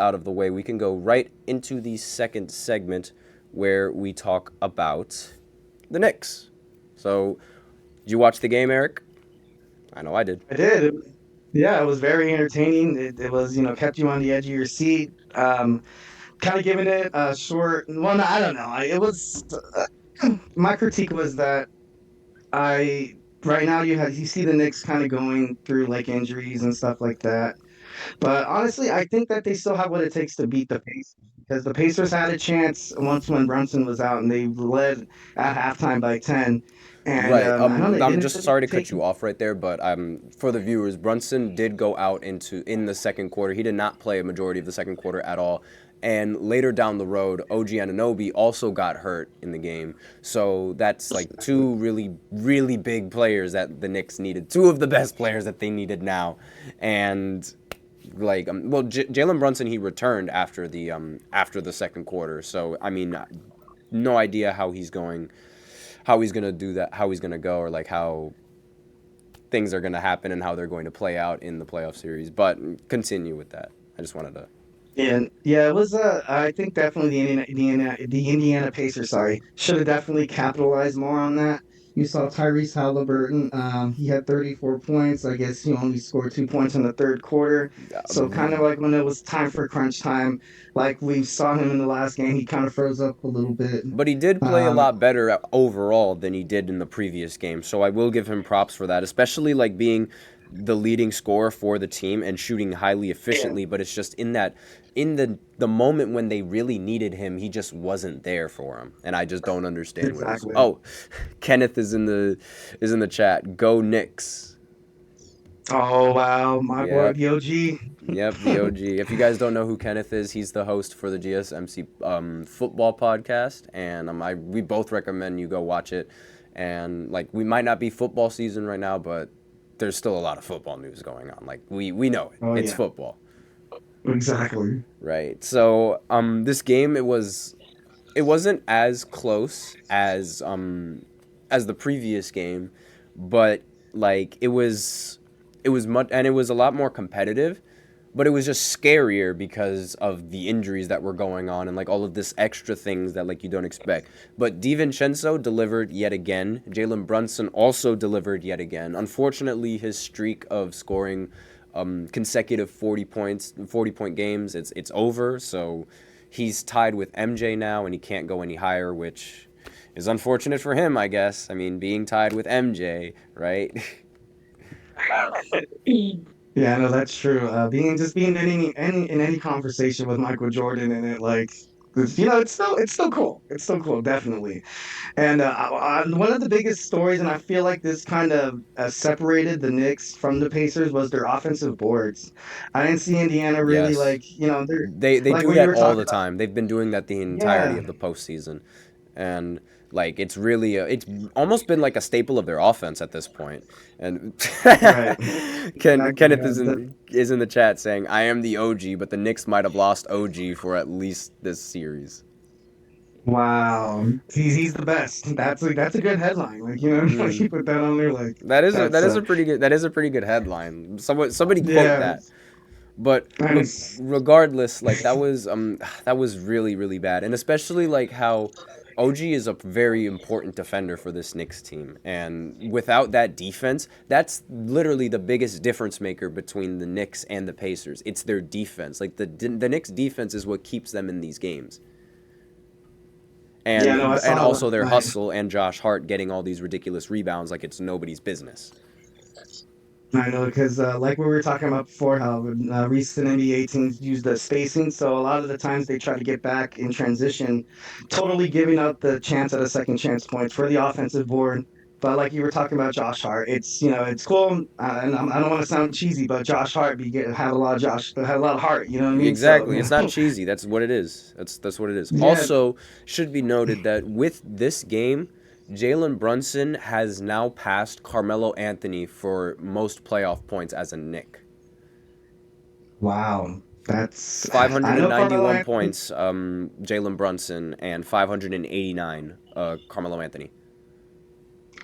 out of the way, we can go right into the second segment where we talk about the Knicks. So, did you watch the game, Eric? I know I did. I did. Yeah, it was very entertaining. It was, kept you on the edge of your seat. Kind of giving it a short. Well, no, I don't know. It was my critique was that I right now you see the Knicks kind of going through like injuries and stuff like that. But honestly, I think that they still have what it takes to beat the Pacers because the Pacers had a chance once when Brunson was out and they led at halftime by 10. And Right. I know they I'm didn't just really sorry to take. cut you off right there, but for the viewers, Brunson did go out in the second quarter. He did not play a majority of the second quarter at all. And later down the road, OG Anunoby also got hurt in the game. So that's like two really, really big players that the Knicks needed. Two of the best players that they needed now. And Jalen Brunson, he returned after the second quarter. So I mean, no idea how he's gonna do that, how he's gonna go, or like how things are gonna happen and how they're going to play out in the playoff series. But continue with that. I just wanted to. And yeah, it was. I think definitely the Indiana Pacers. Sorry, should have definitely capitalized more on that. You saw Tyrese Halliburton. He had 34 points. I guess he only scored 2 points in the third quarter. So kind of like when it was time for crunch time, like we saw him in the last game, he kind of froze up a little bit. But he did play a Um, lot better overall than he did in the previous game. So I will give him props for that, especially like being the leading scorer for the team and shooting highly yeah, efficiently, but it's just in the moment when they really needed him, he just wasn't there for him. And I just don't understand what it's. exactly. Oh, Kenneth is in the chat. Go Knicks. Oh wow, my boy Yep. the OG. Yep, the OG. If you guys don't know who Kenneth is, he's the host for the GSMC Football Podcast, and we both recommend you go watch it. And like, we might not be football season right now, but there's still a lot of football news going on. Like, we know it. Oh It's yeah, football, exactly. right? So this game, it wasn't as close as the previous game, but like it was much, and it was a lot more competitive, but it was just scarier because of the injuries that were going on and like all of this extra things that like you don't expect. But DiVincenzo delivered yet again. Jalen Brunson also delivered yet again. Unfortunately, his streak of scoring consecutive 40 point games, it's over. So he's tied with MJ now, and he can't go any higher, which is unfortunate for him, I guess. I mean, being tied with MJ, right? Yeah, no, that's true. Being in any conversation with Michael Jordan and it like it's still cool. It's still cool, definitely. And one of the biggest stories, and I feel like this kind of separated the Knicks from the Pacers, was their offensive boards. I didn't see Indiana really Yes. they're They like do what you that were all talking the about. time. They've been doing that the entirety Yeah, of the postseason, and like it's almost been like a staple of their offense at this point. And right. Exactly. Kenneth Yeah. is in the chat saying, "I am the OG, but the Knicks might have lost OG for at least this series." Wow. He's the best. That's a good headline. Like, like Mm. you put that on there, like That is a that that's is a pretty good that is a pretty good headline. Somebody quote yeah. that. But And regardless, like that was really really bad, and especially like how OG is a very important defender for this Knicks team, and without that defense, that's literally the biggest difference maker between the Knicks and the Pacers. It's their defense. Like the Knicks defense is what keeps them in these games, yeah, no, I and saw also their like hustle and Josh Hart getting all these ridiculous rebounds like it's nobody's business. I know because like we were talking about before, how recent NBA teams use the spacing, so a lot of the times they try to get back in transition, totally giving up the chance at a second chance points for the offensive board. But like you were talking about Josh Hart, it's cool, and I don't want to sound cheesy, but Josh Hart have a lot of heart. You know what I mean? So Exactly. It's not cheesy. That's what it is. That's what it is. yeah. Also, should be noted that with this game, Jalen Brunson has now passed Carmelo Anthony for most playoff points as a Knick. Wow, that's I know Carmelo 591 Anthony. points, Jalen Brunson, and 589, Carmelo Anthony.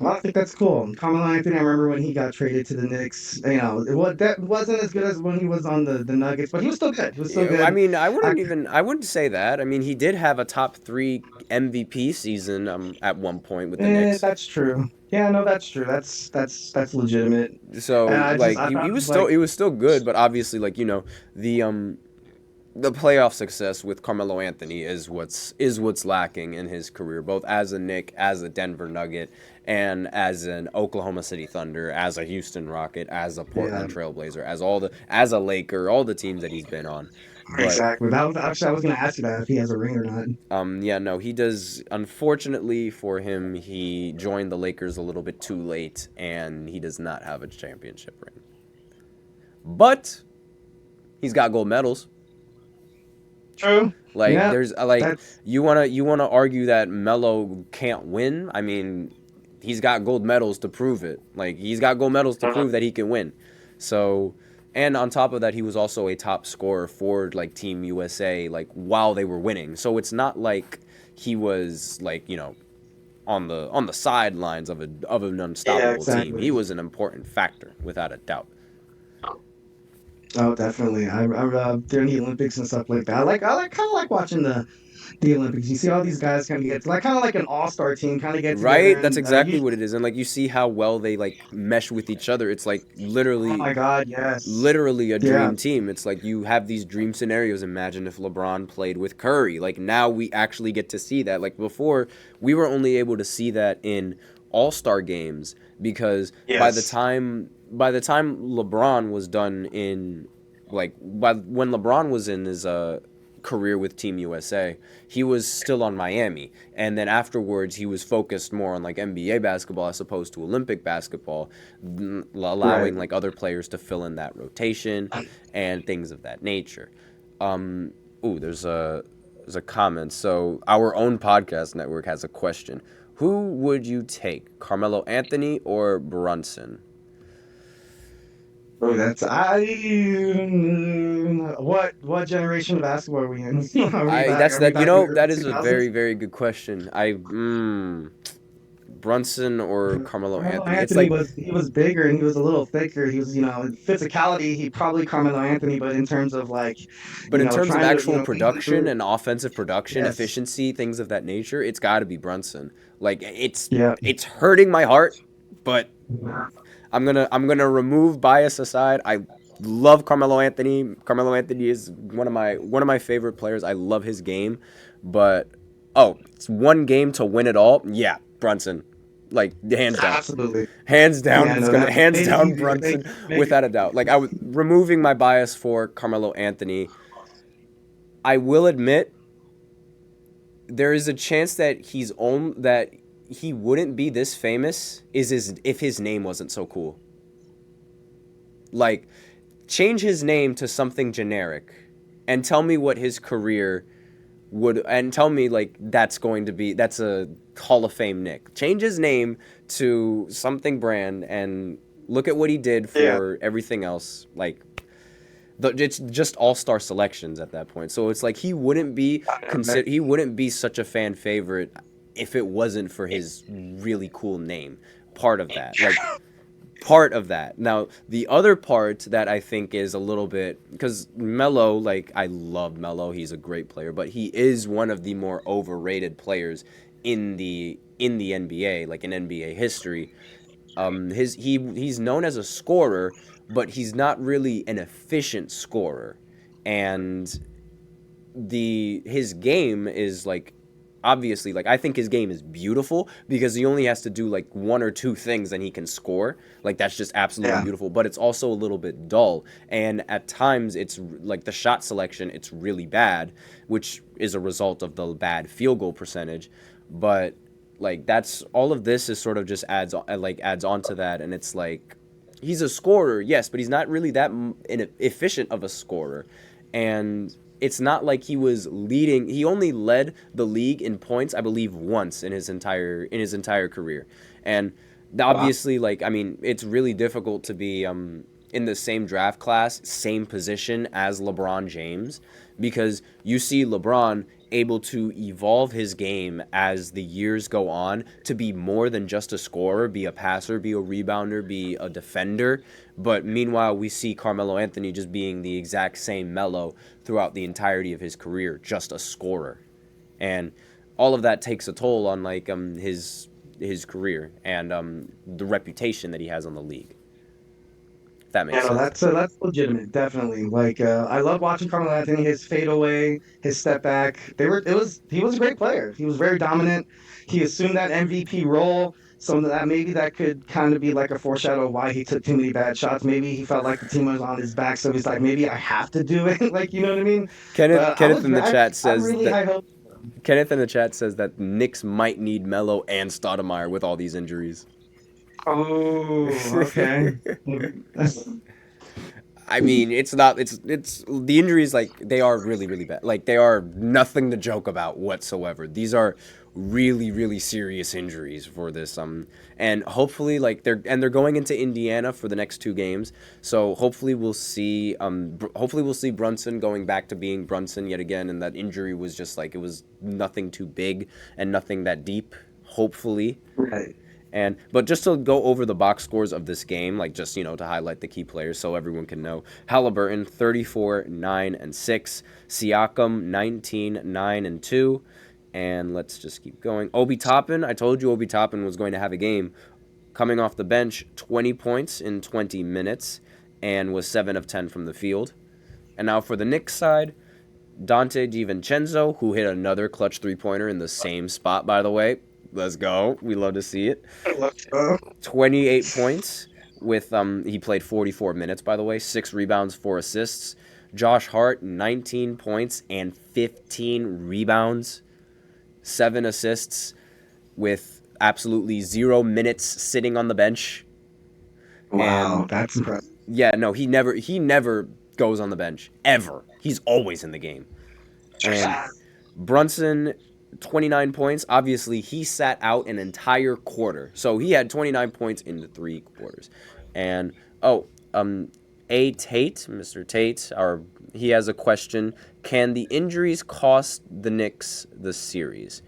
Well, I think that's cool. Carmelo Anthony, I remember when he got traded to the Knicks. That wasn't as good as when he was on the Nuggets, but he was still good. He was still Yeah, I good. mean, I, I wouldn't say that. I mean, he did have a top three MVP season at one point with the Knicks. that's true. Yeah, no, that's true. That's legitimate. And So like I thought he it was was still like, he was still good, but obviously like the um the playoff success with Carmelo Anthony is what's lacking in his career, both as a Knick, as a Denver Nugget, and as an Oklahoma City Thunder, as a Houston Rocket, as a yeah, Portland Trailblazer, as a Laker, all the teams that he's been on. But exactly. Actually, I was going to ask you that if he has a ring or not. yeah, no, he does. Unfortunately for him, he joined the Lakers a little bit too late, and he does not have a championship ring. But he's got gold medals. True. Like Yeah, there's like that's you wanna argue that Melo can't win. I mean, he's got gold medals to prove it. Like he's got gold medals to prove that he can win. So, and on top of that, he was also a top scorer for like Team USA like while they were winning. So it's not like he was like on the sidelines of an yeah, unstoppable team. He exactly. was an important factor without a doubt. Oh, definitely. During the Olympics and stuff like that. I kind of like watching the Olympics. You see all these guys kind of get like kind of like an all-star team kind of get together Right? That's and exactly you what it is. And like you see how well they like mesh with each other. It's like oh literally my God, yes. literally a Yeah. dream team. It's like you have these dream scenarios. Imagine if LeBron played with Curry. Like now we actually get to see that. Like before, we were only able to see that in all-star games because Yes. by the time LeBron was done in when LeBron was in his career with Team USA, he was still on Miami, and then afterwards he was focused more on like NBA basketball as opposed to Olympic basketball, Right. allowing like other players to fill in that rotation and things of that nature. Um, ooh, there's a comment. So our own podcast network has a question. Who would you take, Carmelo Anthony or Brunson? Oh, that's what generation of basketball are we in? I that's Are we that back in the early that is a very 2000s? very good question. Brunson or Carmelo Carmelo Anthony. It's Anthony like, was he was bigger and he was a little thicker. He was, physicality, he probably Carmelo Anthony, but in terms of like, but in terms of trying to, actual lead the production group, and offensive production, yes. efficiency, things of that nature, it's got to be Brunson. Like Yeah. it's hurting my heart, but I'm gonna remove bias aside. I love Carmelo Anthony. Carmelo Anthony is one of my favorite players. I love his game, but it's one game to win it all. Yeah, Brunson, like hands down. Absolutely. Hands down, Yeah, it's no, gonna that hands made it down easier. Brunson Make it without a doubt. Like I was removing my bias for Carmelo Anthony. I will admit there is a chance that he wouldn't be this famous if his name wasn't so cool. Like change his name to something generic and tell me what his career would and tell me like that's a Hall of Fame Nick. Change his name to something brand and look at what he did yeah. for everything else. Like it's just all-star selections at that point. So it's like he wouldn't be such a fan favorite if it wasn't for his really cool name. Part of that. Like part of that. Now, the other part that I think is a little bit because Melo, like I love Melo, he's a great player, but he is one of the more overrated players in the NBA, like in NBA history. He's known as a scorer, but he's not really an efficient scorer, and the his game is like obviously like I think his game is beautiful because he only has to do like one or two things and he can score. Like that's just absolutely Yeah. beautiful, but it's also a little bit dull and at times it's like the shot selection it's really bad, which is a result of the bad field goal percentage. But like that's all of this is sort of just adds on to that and it's like he's a scorer, yes, but he's not really that efficient of a scorer. And it's not like he was leading. He only led the league in points, I believe, once in his entire career. And Wow. obviously, like I mean, it's really difficult to be in the same draft class, same position as LeBron James, because you see LeBron able to evolve his game as the years go on to be more than just a scorer, be a passer, be a rebounder, be a defender. But meanwhile, we see Carmelo Anthony just being the exact same Melo throughout the entirety of his career, just a scorer. And all of that takes a toll on like his career and the reputation that he has on the league. If that Yeah, makes no, sense. that's legitimate, definitely. Like, I love watching Carmelo Anthony, his fadeaway, his step back. He was a great player. He was very dominant. He assumed that MVP role, so that maybe that could kind of be like a foreshadow of why he took too many bad shots. Maybe he felt like the team was on his back, so he's like, maybe I have to do it. Like, you know what I mean? Kenneth But Kenneth in the chat I have says really that high hopes. Kenneth in the chat says that Knicks might need Melo and Stoudemire with all these injuries. Oh, okay. I mean, it's not. It's the injuries. Like they are really really bad. Like they are nothing to joke about whatsoever. These are really really serious injuries for this. And hopefully like they're going into Indiana for the next 2 games. So hopefully we'll see. Hopefully we'll see Brunson going back to being Brunson yet again. And that injury was just like it was nothing too big and nothing that deep. Hopefully. Right. But just to go over the box scores of this game, like just to highlight the key players so everyone can know. Halliburton 34, 9 and 6. Siakam 19, 9 and 2. And let's just keep going. Obi Toppin, I told you Obi Toppin was going to have a game. Coming off the bench, 20 points in 20 minutes and was 7 of 10 from the field. And now for the Knicks side, Dante DiVincenzo, who hit another clutch three-pointer in the same spot, by the way. Let's go. We love to see it. 28 points with he played 44 minutes, by the way. 6 rebounds, 4 assists. Josh Hart 19 points and 15 rebounds, 7 assists with absolutely 0 minutes sitting on the bench. Wow, And that's impressive. yeah, no, he never goes on the bench ever. He's always in the game. And Brunson 29 points. Obviously, he sat out an entire quarter. So he had 29 points in the 3 quarters. And, A. Tate, Mr. Tate, he has a question. Can the injuries cost the Knicks the series?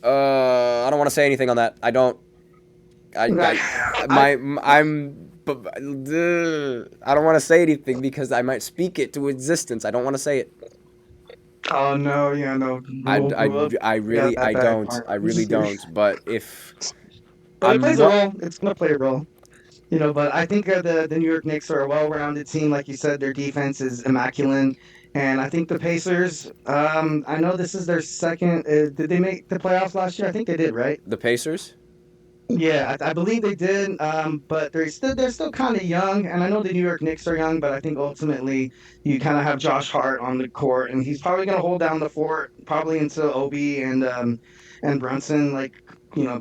I don't want to say anything on that. I don't. I don't want to say anything because I might speak it to existence. I don't want to say it. Oh no, yeah, no. I really don't. But if But it I'm plays a what role. It's gonna play a role. But I think the New York Knicks are a well-rounded team. Like you said, their defense is immaculate. And I think the Pacers, I know this is their second. Did they make the playoffs last year? I think they did, right? the Pacers, Yeah, I believe they did. But they're still kind of young, and I know the New York Knicks are young, but I think ultimately you kind of have Josh Hart on the court, and he's probably gonna hold down the fort probably until Obi and Brunson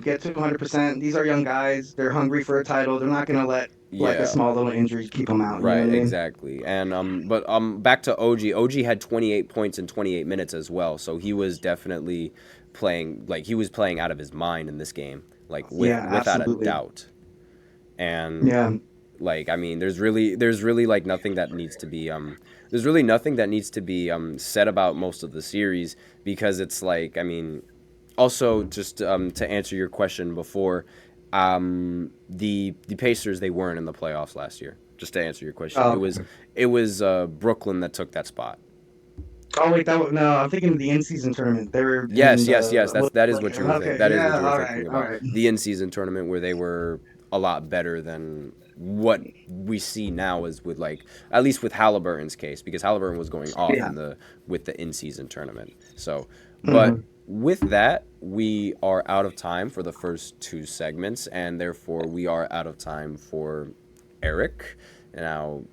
get to 100%. These are young guys. They're hungry for a title. They're not gonna let like a yeah, small little injury keep them out. You know right, what I mean? exactly. And but back to OG. OG had 28 points in 28 minutes as well, so he was definitely playing out of his mind in this game, like Yeah, without a absolutely. doubt. And Yeah. like I mean, there's really like nothing that needs to be there's really nothing that needs to be said about most of the series because it's like I mean, also just to answer your question before, the Pacers they weren't in the playoffs last year. Just to answer your question, Oh, it was Brooklyn that took that spot. oh wait, no, I'm thinking of the in-season tournament. They were in Yes, yes, yes. the That is what you were okay, that is what yeah, you were all right, thinking all about. right. The in-season tournament where they were a lot better than what we see now is with like at least with Halliburton's case because Halliburton was going off Yeah. with the in-season tournament. So, but Hmm. with that, we are out of time for the first 2 segments and therefore we are out of time for Eric. Now,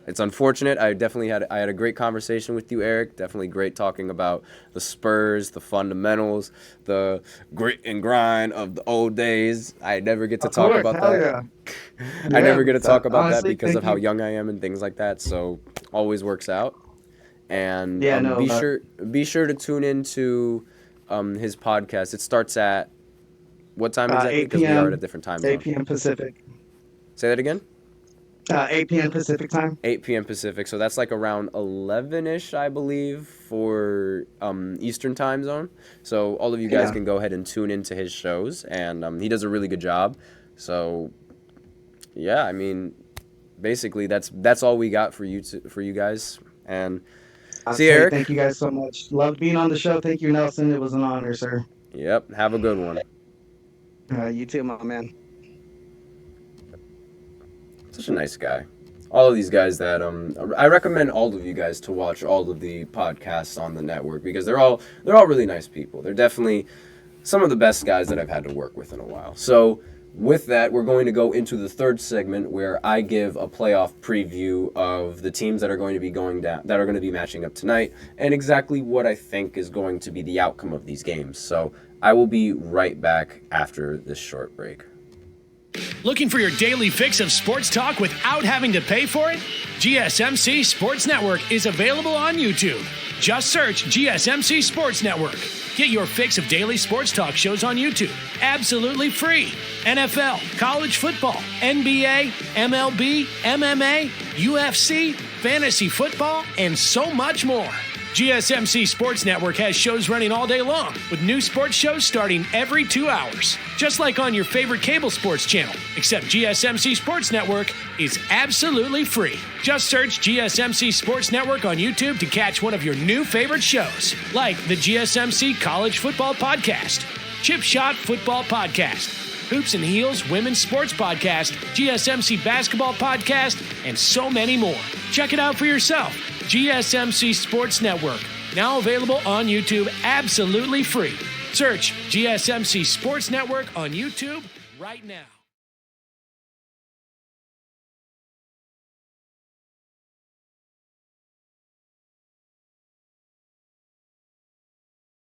it's unfortunate. I had a great conversation with you, Eric. Definitely great talking about the Spurs, the fundamentals, the grit and grind of the old days. I never get to Of talk course, about hell that. yeah. I Yeah, never get to talk about that honestly, because of thank how you. young I am and things like that. So always works out. And Yeah, no, be sure to tune into his podcast. It starts at what time exactly? 8 Because we are at a p.m. different time 8 zone. p.m. Pacific. Say that again? 8 p.m. Pacific time. 8 p.m. Pacific. So that's like around 11-ish, I believe, for Eastern time zone. So all of you guys can go ahead and tune into his shows, and he does a really good job. So, yeah, I mean, basically that's all we got for you guys. And see you, Eric. Thank you guys so much. Loved being on the show. Thank you, Nelson. It was an honor, sir. Yep. Have a good one. You too, my man. Such a nice guy. All of these guys that I recommend all of you guys to watch all of the podcasts on the network because they're all really nice people. They're definitely some of the best guys that I've had to work with in a while. So with that, we're going to go into the third segment where I give a playoff preview of the teams that are going to be going down, that are going to be matching up tonight, and exactly what I think is going to be the outcome of these games. So I will be right back after this short break. Looking for your daily fix of sports talk without having to pay for it? GSMC Sports Network is available on YouTube. Just search GSMC Sports Network. Get your fix of daily sports talk shows on YouTube, absolutely free. NFL, college football, NBA, MLB, MMA, UFC, fantasy football, and so much more. GSMC Sports Network has shows running all day long, with new sports shows starting every 2 hours. Just like on your favorite cable sports channel, except GSMC Sports Network is absolutely free. Just search GSMC Sports Network on YouTube to catch one of your new favorite shows, like the GSMC College Football Podcast, Chip Shot Football Podcast, Hoops and Heels Women's Sports Podcast, GSMC Basketball Podcast, and so many more. Check it out for yourself. GSMC Sports Network, now available on YouTube absolutely free. Search GSMC Sports Network on YouTube right now.